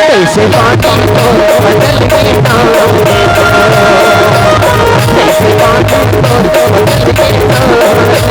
कैसे बातों को बदल के कैसे बातों को बदल के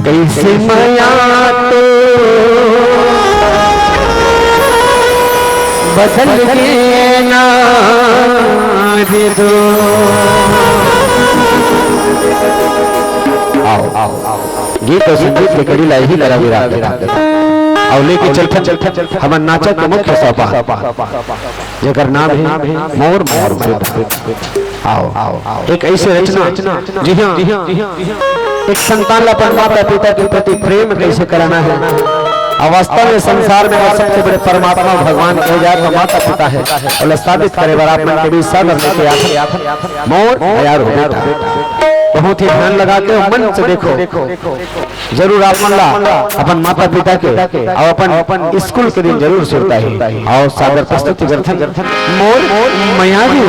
कैसे माया तो बदल के ना दे दो। आओ आओ गीत और संगीत के कड़ी लाई ही लगा विराट और लेके चलता हमार नाचक के मुख्य सपा जेकर नाम है मोर मोर। आओ आओ एक ऐसे रचना जी हाँ एक संतान अपन माता पिता के प्रति प्रेम कैसे कराना है। वास्तव में संसार में सबसे बड़े परमात्मा भगवान कहे जाए तो माता पिता है और स्थापित करे बराबर मन के बीच सब के मोर यार हो बेटा। बहुत ही ध्यान लगा के मन से देखो जरूर आप अपन माता पिता के और अपन स्कूल के दिन जरूर सुनता है और सागर प्रस्तुति मोर मयारी